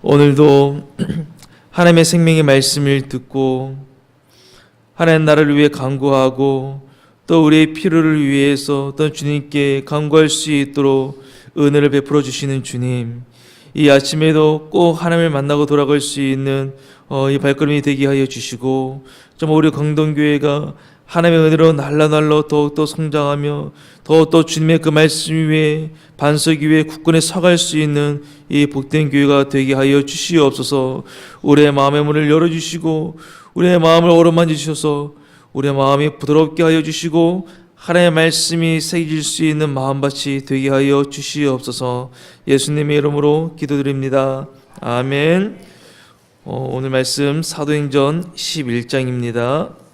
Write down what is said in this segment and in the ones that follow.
오늘도 하나님의 생명의 말씀을 듣고 하나님 나라를 위해 간구하고 또 우리의 필요를 위해서 또 주님께 간구할 수 있도록 은혜를 베풀어 주시는 주님, 이 아침에도 꼭 하나님을 만나고 돌아갈 수 있는 이 발걸음이 되게 하여 주시고, 좀 우리 강동교회가 하나님의 은혜로 날로 더욱더 성장하며 더욱더 주님의 그 말씀 위에 반석 위에 굳건히 서갈 수 있는 이 복된 교회가 되게 하여 주시옵소서. 우리의 마음의 문을 열어주시고 우리의 마음을 어루만져 주셔서 우리의 마음이 부드럽게 하여 주시고 하나님의 말씀이 새길 수 있는 마음밭이 되게 하여 주시옵소서. 예수님의 이름으로 기도드립니다. 아멘. 오늘 말씀 사도행전 11장입니다.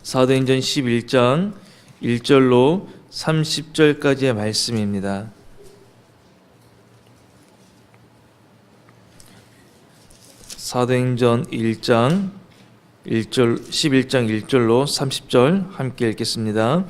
사도행전 11장 1절로 30절까지의 말씀입니다. 사도행전 11장 1절로 30절 함께 읽겠습니다.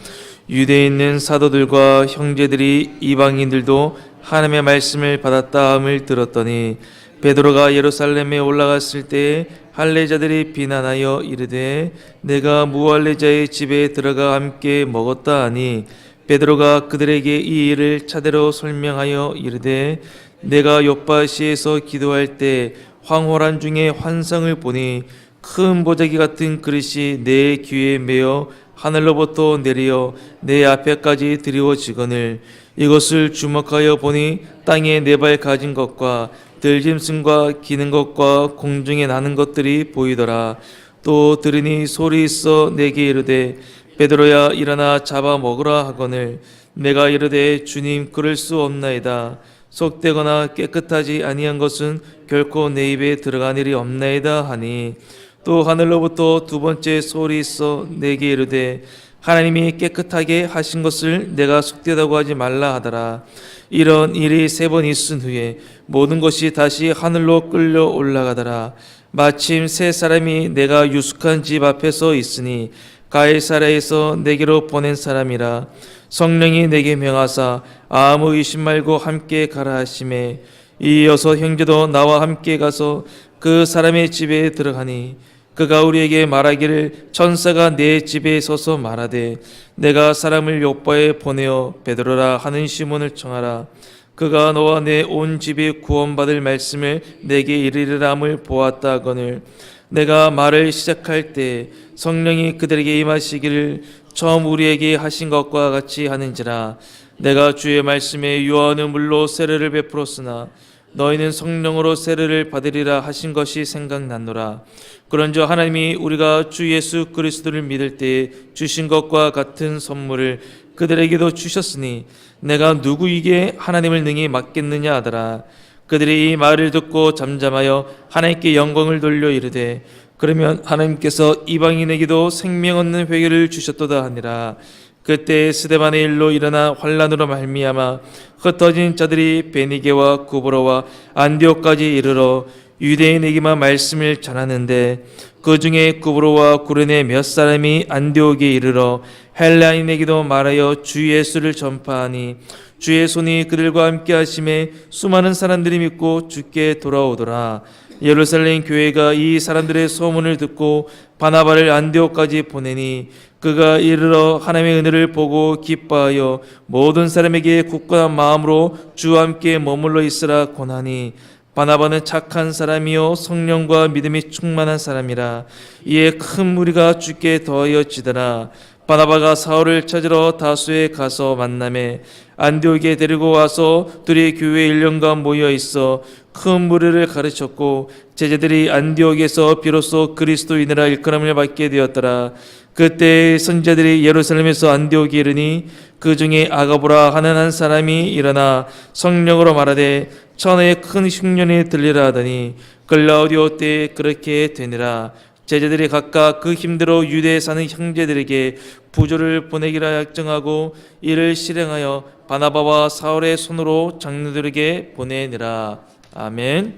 유대에 있는 사도들과 형제들이 이방인들도 하나님의 말씀을 받았다 함을 들었더니 베드로가 예루살렘에 올라갔을 때에 할례자들이 비난하여 이르되 내가 무할례자의 집에 들어가 함께 먹었다 하니 베드로가 그들에게 이 일을 차례로 설명하여 이르되 내가 요파시에서 기도할 때 황홀한 중에 환상을 보니 큰 보자기 같은 그릇이 내 귀에 매어 하늘로부터 내려 내 앞에까지 드리워지거늘 이것을 주목하여 보니 땅에 네 발 가진 것과 들짐승과 기는 것과 공중에 나는 것들이 보이더라. 또 들으니 소리 있어 내게 이르되 베드로야 일어나 잡아 먹으라 하거늘 내가 이르되 주님 그럴 수 없나이다. 속되거나 깨끗하지 아니한 것은 결코 내 입에 들어간 일이 없나이다 하니 또 하늘로부터 두 번째 소리 있어 내게 이르되 하나님이 깨끗하게 하신 것을 내가 속되다고 하지 말라 하더라. 이런 일이 세 번 있은 후에 모든 것이 다시 하늘로 끌려 올라가더라. 마침 세 사람이 내가 유숙한 집 앞에 서 있으니 가이사랴에서 내게로 보낸 사람이라. 성령이 내게 명하사 아무 의심 말고 함께 가라 하시매 이어서 형제도 나와 함께 가서 그 사람의 집에 들어가니 그가 우리에게 말하기를 천사가 내 집에 서서 말하되 내가 사람을 요빠에 보내어 베드로라 하는 시몬을 청하라. 그가 너와 내 온 집이 구원받을 말씀을 내게 이르리라 함을 보았다 하거늘 내가 말을 시작할 때 성령이 그들에게 임하시기를 처음 우리에게 하신 것과 같이 하는지라. 내가 주의 말씀에 유하는 물로 세례를 베풀었으나 너희는 성령으로 세례를 받으리라 하신 것이 생각났노라. 그런즉 하나님이 우리가 주 예수 그리스도를 믿을 때에 주신 것과 같은 선물을 그들에게도 주셨으니 내가 누구에게 하나님을 능히 맡겠느냐 하더라. 그들이 이 말을 듣고 잠잠하여 하나님께 영광을 돌려 이르되 그러면 하나님께서 이방인에게도 생명 얻는 회개를 주셨도다 하니라. 그때 스데반의 일로 일어나 환란으로 말미암아 흩어진 자들이 베니게와 구브로와 안디옥까지 이르러 유대인에게만 말씀을 전하는데 그 중에 구브로와 구레네 몇 사람이 안디옥에 이르러 헬라인에게도 말하여 주 예수를 전파하니 주의 손이 그들과 함께 하심에 수많은 사람들이 믿고 주께 돌아오더라. 예루살렘 교회가 이 사람들의 소문을 듣고 바나바를 안디옥까지 보내니 그가 이르러 하나님의 은혜를 보고 기뻐하여 모든 사람에게 굳건한 마음으로 주와 함께 머물러 있으라 권하니 바나바는 착한 사람이요 성령과 믿음이 충만한 사람이라. 이에 큰 무리가 주께 더하여지더라. 바나바가 사울을 찾으러 다수에 가서 만나매 안디옥에 데리고 와서 둘이 교회 1년간 모여 있어 큰 무리를 가르쳤고 제자들이 안디옥에서 비로소 그리스도인이라 일컬음을 받게 되었더라. 그때 선지자들이 예루살렘에서 안디옥에 이르니 그 중에 아가보라 하는 한 사람이 일어나 성령으로 말하되 천하에 큰 흉년이 들리라 하더니 글라우디오 때에 그렇게 되니라. 제자들이 각각 그 힘대로 유대에 사는 형제들에게 부조를 보내기라 약정하고 이를 실행하여 바나바와 사울의 손으로 장로들에게 보내니라. 아멘.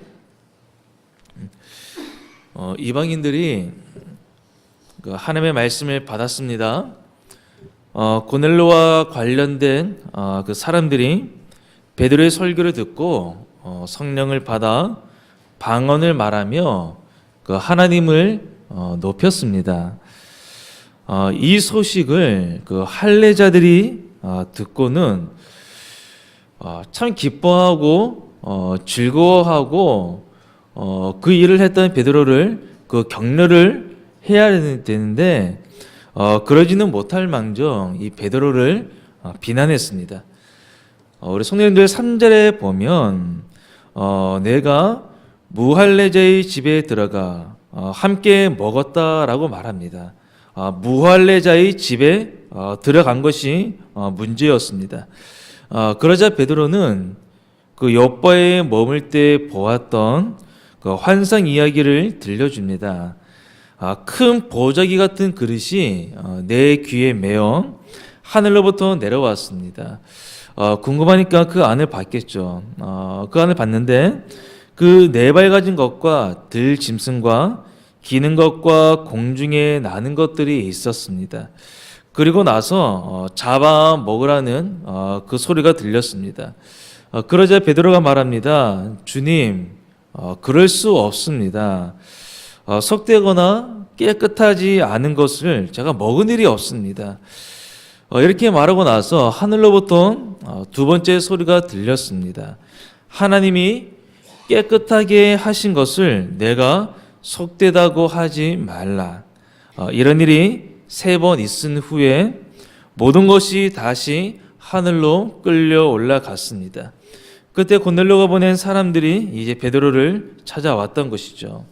이방인들이 하나님의 말씀을 받았습니다. 고넬로와 관련된 그 사람들이 베드로의 설교를 듣고 성령을 받아 방언을 말하며 그 하나님을 높였습니다. 이 소식을 그 할례자들이 듣고는 참 기뻐하고 즐거워하고 그 일을 했던 베드로를 그 격려를 해야 되는데 그러지는 못할 망정 이 베드로를 비난했습니다. 우리 성도님들 3절에 보면 내가 무할례자의 집에 들어가 함께 먹었다라고 말합니다. 무할례자의 집에 들어간 것이 문제였습니다. 그러자 베드로는 그 요바에 머물 때 보았던 그 환상 이야기를 들려줍니다. 큰 보자기 같은 그릇이 내 귀에 매어 하늘로부터 내려왔습니다. 궁금하니까 그 안을 봤겠죠. 그 안을 봤는데 그 네 발 가진 것과 들 짐승과 기는 것과 공중에 나는 것들이 있었습니다. 그리고 나서 잡아 먹으라는 그 소리가 들렸습니다. 그러자 베드로가 말합니다. 주님, 그럴 수 없습니다. 속되거나 깨끗하지 않은 것을 제가 먹은 일이 없습니다. 이렇게 말하고 나서 하늘로부터 두 번째 소리가 들렸습니다. 하나님이 깨끗하게 하신 것을 내가 속되다고 하지 말라. 이런 일이 3번 있은 후에 모든 것이 다시 하늘로 끌려 올라갔습니다. 그때 고넬료가 보낸 사람들이 이제 베드로를 찾아왔던 것이죠.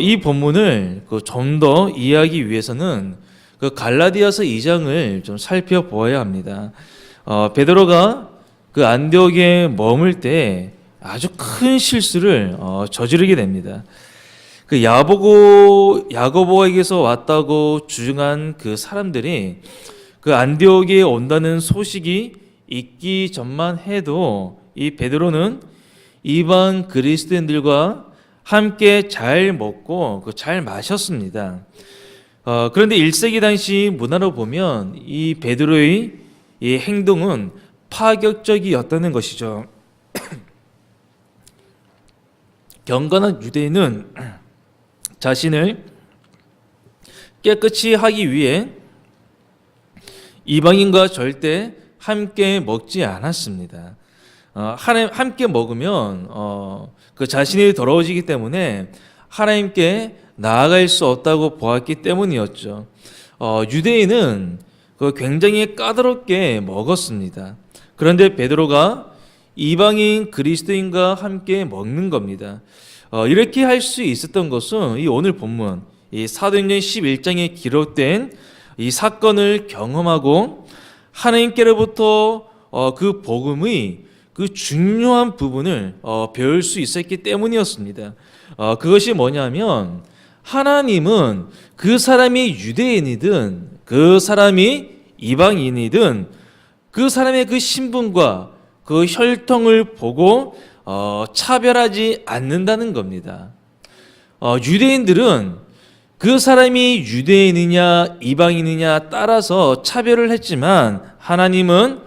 이 본문을 좀 더 이해하기 위해서는 그 갈라디아서 2장을 좀 살펴보아야 합니다. 베드로가 그 안디옥에 머물 때 아주 큰 실수를 저지르게 됩니다. 그 야고보에게서 왔다고 주장한 그 사람들이 그 안디옥에 온다는 소식이 있기 전만 해도 이 베드로는 이방 그리스도인들과 함께 잘 먹고 잘 마셨습니다. 그런데 1세기 당시 문화로 보면 이 베드로의 이 행동은 파격적이었다는 것이죠. 경건한 유대인은 자신을 깨끗이 하기 위해 이방인과 절대 함께 먹지 않았습니다. 함께 먹으면 그 자신이 더러워지기 때문에 하나님께 나아갈 수 없다고 보았기 때문이었죠. 유대인은 굉장히 까다롭게 먹었습니다. 그런데 베드로가 이방인 그리스도인과 함께 먹는 겁니다. 이렇게 할 수 있었던 것은 이 오늘 본문 이 사도행전 11장에 기록된 이 사건을 경험하고 하나님께로부터 그 복음의 그 중요한 부분을 배울 수 있었기 때문이었습니다. 그것이 뭐냐면 하나님은 그 사람이 유대인이든 그 사람이 이방인이든 그 사람의 그 신분과 그 혈통을 보고 차별하지 않는다는 겁니다. 유대인들은 그 사람이 유대인이냐 이방인이냐 따라서 차별을 했지만 하나님은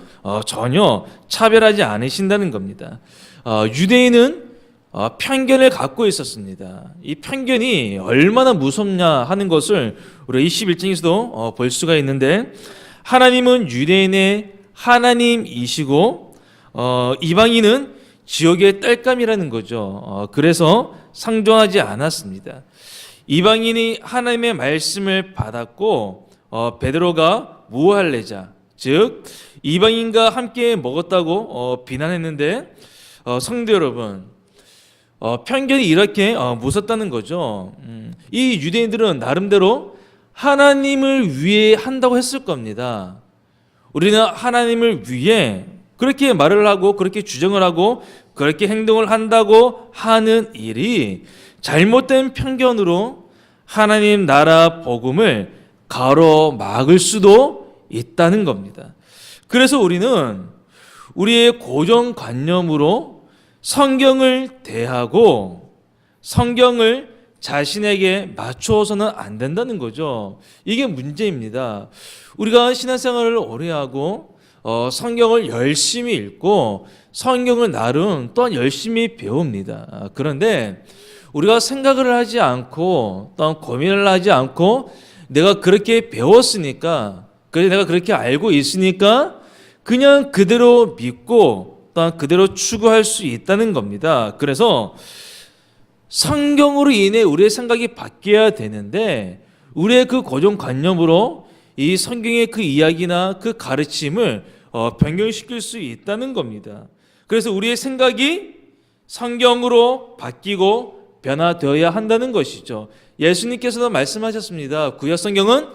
전혀 차별하지 않으신다는 겁니다. 유대인은 편견을 갖고 있었습니다. 이 편견이 얼마나 무섭냐 하는 것을 우리 21장에서도 볼 수가 있는데 하나님은 유대인의 하나님이시고 이방인은 지옥의 땔감이라는 거죠. 그래서 상종하지 않았습니다. 이방인이 하나님의 말씀을 받았고 베드로가 무할례자 즉 이방인과 함께 먹었다고 비난했는데 성도 여러분 편견이 이렇게 무섭다는 거죠. 이 유대인들은 나름대로 하나님을 위해 한다고 했을 겁니다. 우리는 하나님을 위해 그렇게 말을 하고 그렇게 주장을 하고 그렇게 행동을 한다고 하는 일이 잘못된 편견으로 하나님 나라 복음을 가로막을 수도 있다는 겁니다. 그래서 우리는 우리의 고정관념으로 성경을 대하고 성경을 자신에게 맞추어서는 안 된다는 거죠. 이게 문제입니다. 우리가 신앙생활을 오래 하고 성경을 열심히 읽고 성경을 나름 또한 열심히 배웁니다. 그런데 우리가 생각을 하지 않고 또한 고민을 하지 않고 내가 그렇게 배웠으니까, 그래서 내가 그렇게 알고 있으니까 그냥 그대로 믿고 또한 그대로 추구할 수 있다는 겁니다. 그래서 성경으로 인해 우리의 생각이 바뀌어야 되는데 우리의 그 고정관념으로 이 성경의 그 이야기나 그 가르침을 변경시킬 수 있다는 겁니다. 그래서 우리의 생각이 성경으로 바뀌고 변화되어야 한다는 것이죠. 예수님께서도 말씀하셨습니다. 구약 성경은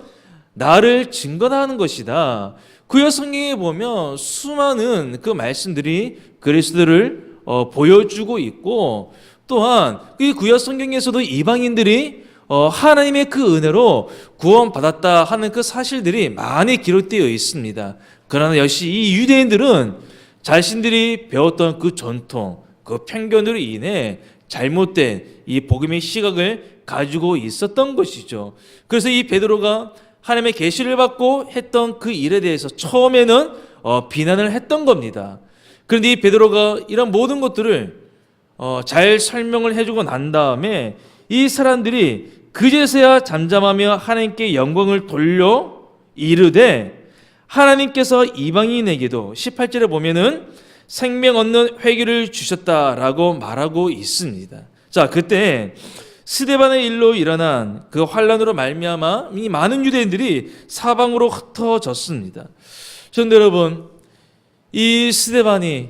나를 증거하는 것이다. 구약 성경에 보면 수많은 그 말씀들이 그리스도를 보여주고 있고, 또한 이 구약 성경에서도 이방인들이 하나님의 그 은혜로 구원받았다 하는 그 사실들이 많이 기록되어 있습니다. 그러나 역시 이 유대인들은 자신들이 배웠던 그 전통, 그 편견으로 인해 잘못된 이 복음의 시각을 가지고 있었던 것이죠. 그래서 이 베드로가 하나님의 계시를 받고 했던 그 일에 대해서 처음에는 비난을 했던 겁니다. 그런데 이 베드로가 이런 모든 것들을 잘 설명을 해주고 난 다음에 이 사람들이 그제서야 잠잠하며 하나님께 영광을 돌려 이르되 하나님께서 이방인에게도 18절에 보면은 생명 얻는 회개를 주셨다라고 말하고 있습니다. 자, 그때 스데반의 일로 일어난 그 환란으로 말미암아 이 많은 유대인들이 사방으로 흩어졌습니다. 그런데 여러분, 이 스데반이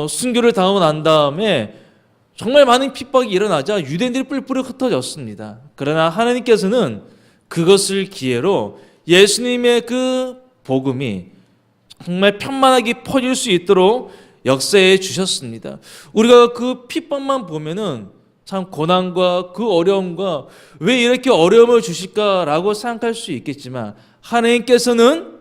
순교를 당하고 난 다음에 정말 많은 핍박이 일어나자 유대인들이 뿔뿔이 흩어졌습니다. 그러나 하나님께서는 그것을 기회로 예수님의 그 복음이 정말 편만하게 퍼질 수 있도록 역사해 주셨습니다. 우리가 그 핍박만 보면은 참 고난과 그 어려움과 왜 이렇게 어려움을 주실까라고 생각할 수 있겠지만 하나님께서는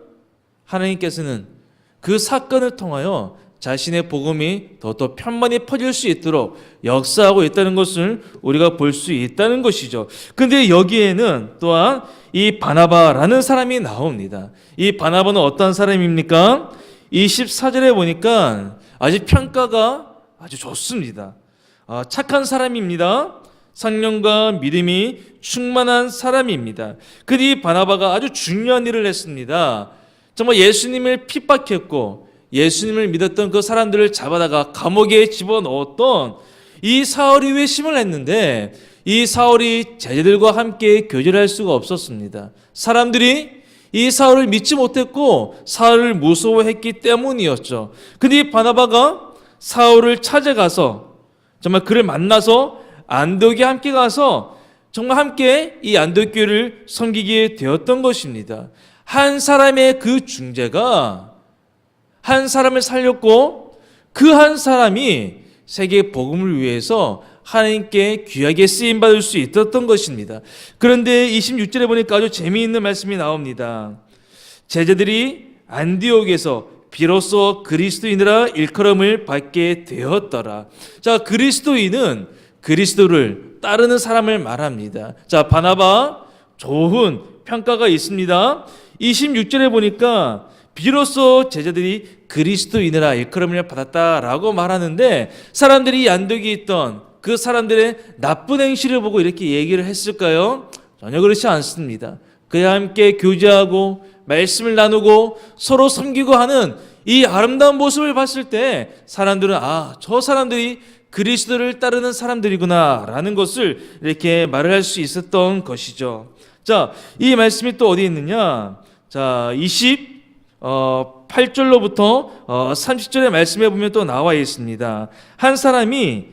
그 사건을 통하여 자신의 복음이 더 편만히 퍼질 수 있도록 역사하고 있다는 것을 우리가 볼 수 있다는 것이죠. 근데 여기에는 또한 이 바나바라는 사람이 나옵니다. 이 바나바는 어떤 사람입니까? 24절에 보니까 아주 평가가 아주 좋습니다. 착한 사람입니다. 성령과 믿음이 충만한 사람입니다. 근데 이 바나바가 아주 중요한 일을 했습니다. 정말 예수님을 핍박했고 예수님을 믿었던 그 사람들을 잡아다가 감옥에 집어넣었던 이 사울이 회심을 했는데 이 사울이 제자들과 함께 교제를 할 수가 없었습니다. 사람들이 이 사울을 믿지 못했고 사울을 무서워했기 때문이었죠. 근데 이 바나바가 사울을 찾아가서 정말 그를 만나서 안디옥에 함께 가서 정말 함께 이 안디옥 교회를 섬기게 되었던 것입니다. 한 사람의 그 중재가 한 사람을 살렸고 그 한 사람이 세계 복음을 위해서 하나님께 귀하게 쓰임 받을 수 있었던 것입니다. 그런데 26절에 보니까 아주 재미있는 말씀이 나옵니다. 제자들이 안디옥에서 비로소 그리스도인이라 일컬음을 받게 되었더라. 자, 그리스도인은 그리스도를 따르는 사람을 말합니다. 자, 바나바 좋은 평가가 있습니다. 26절에 보니까 비로소 제자들이 그리스도인이라 일컬음을 받았다라고 말하는데 사람들이 이 안디옥에 있던 그 사람들의 나쁜 행실을 보고 이렇게 얘기를 했을까요? 전혀 그렇지 않습니다. 그와 함께 교제하고 말씀을 나누고 서로 섬기고 하는 이 아름다운 모습을 봤을 때 사람들은 저 사람들이 그리스도를 따르는 사람들이구나 라는 것을 이렇게 말을 할 수 있었던 것이죠. 자, 이 말씀이 또 어디 있느냐? 자, 28절로부터 30절의 말씀에 보면 또 나와 있습니다. 한 사람이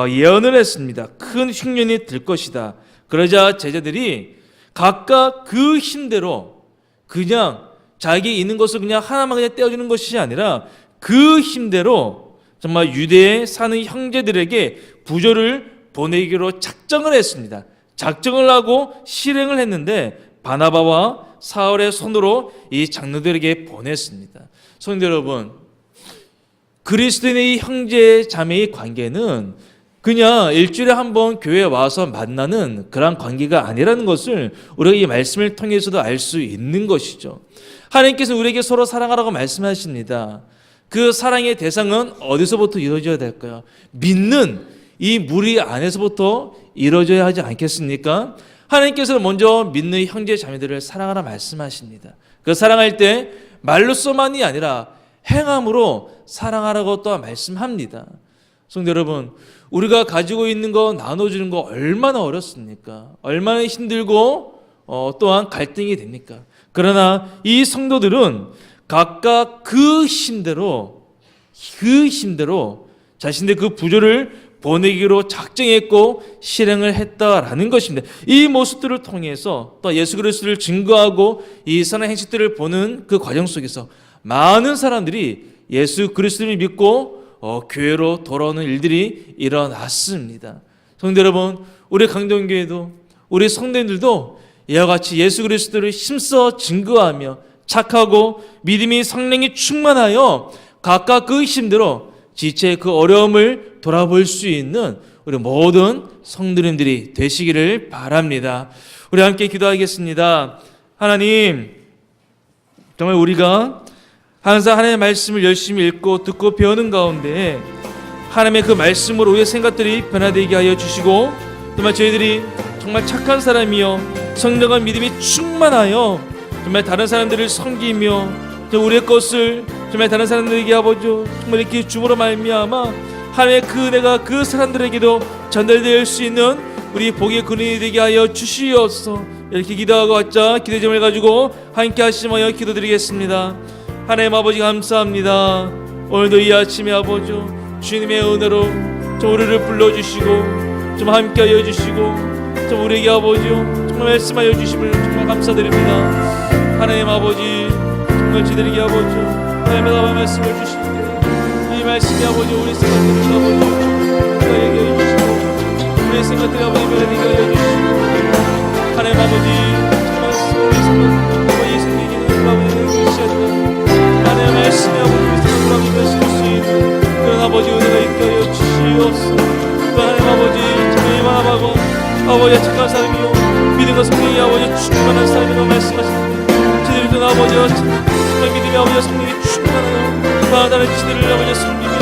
예언을 했습니다. 큰 흉년이 들 것이다. 그러자 제자들이 각각 그 힘대로 그냥 자기 있는 것을 그냥 하나만 그냥 떼어주는 것이 아니라 그 힘대로 정말 유대에 사는 형제들에게 부조를 보내기로 작정을 했습니다. 작정을 하고 실행을 했는데 바나바와 사울의 손으로 이 장로들에게 보냈습니다. 성도 여러분, 그리스도인의 형제 자매의 관계는 그냥 일주일에 한 번 교회에 와서 만나는 그런 관계가 아니라는 것을 우리가 이 말씀을 통해서도 알 수 있는 것이죠. 하나님께서 우리에게 서로 사랑하라고 말씀하십니다. 그 사랑의 대상은 어디서부터 이루어져야 될까요? 믿는 이 무리 안에서부터 이루어져야 하지 않겠습니까? 하나님께서는 먼저 믿는 형제 자매들을 사랑하라 말씀하십니다. 그 사랑할 때 말로서만이 아니라 행함으로 사랑하라고 또 말씀합니다. 성도 여러분, 우리가 가지고 있는 거 나눠주는 거 얼마나 어렵습니까? 얼마나 힘들고 또한 갈등이 됩니까? 그러나 이 성도들은 각각 그 힘대로 자신의 그 부조를 보내기로 작정했고 실행을 했다라는 것입니다. 이 모습들을 통해서 또 예수 그리스도를 증거하고 이 선한 행실들을 보는 그 과정 속에서 많은 사람들이 예수 그리스도를 믿고 교회로 돌아오는 일들이 일어났습니다. 성도 여러분, 우리 강동교회도 우리 성도님들도 이와 같이 예수 그리스도를 힘써 증거하며 착하고 믿음이 성령이 충만하여 각각 그 힘대로 지체의 그 어려움을 돌아볼 수 있는 우리 모든 성도님들이 되시기를 바랍니다. 우리 함께 기도하겠습니다. 하나님, 정말 우리가 항상 하나님의 말씀을 열심히 읽고 듣고 배우는 가운데 하나님의 그 말씀으로 우리의 생각들이 변화되게 하여 주시고, 정말 저희들이 정말 착한 사람이요 성령과 믿음이 충만하여 정말 다른 사람들을 섬기며 우리의 것을 정말 다른 사람들에게 아버지 정말 이렇게 주므로 말미암아 하나님의 그 은혜가 그 사람들에게도 전달될 수 있는 우리 복의 근원이 되게 하여 주시옵소서. 이렇게 기도하고 갖자 기도점을 가지고 함께 하시며 기도드리겠습니다. 하나님 아버지 감사합니다. 오늘도 이 아침에 아버지 주님의 은혜로 좀 우리를 불러주시고 좀 함께 하여 주시고 좀 우리에게 아버지 정말 말씀하여 주심을 정말 감사드립니다. 하나님 아버지 정말 저희들에게 아버지 하나님의 말씀을 주시는데 이 말씀이 아버지 우리 생각들을 아버지 저희에게 해주시고 우리의 생각들을 아버지 변화되게 하여 주시고 하나님 아버지 정말 우리 생각들 이 생명에는 아버지 주시옵소서. 하나님의 말씀이 아버지 우리 생각을 아버지 변화시킬 수 있는 그런 아버지 은혜가 있게 하여 주시옵소서. 또 하나님 아버지 정말 이만하고 아버지 착한 사람이요 믿음과 성령이 아버지 충만한 사람이라고 말씀하시는데 저희들도 아버지와 정말 믿음이 아버지와 성령이 충만하여 바다는 지들을 아버지와 섬기며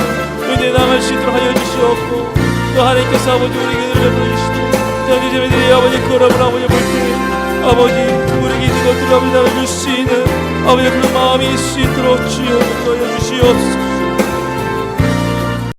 은혜에 나아갈 수 있도록 하여 주시옵고 또 하나님께서 아버지 우리에게 은혜를 보여주시고 저희 자매들이 아버지 그 어려움을 아버지 볼 때 아버지 우리에게 있는 것들을 아버지 나눠줄 수 있는 아버지 그런 마음이 있을 수 있도록 주여 인도하여 주시옵소서.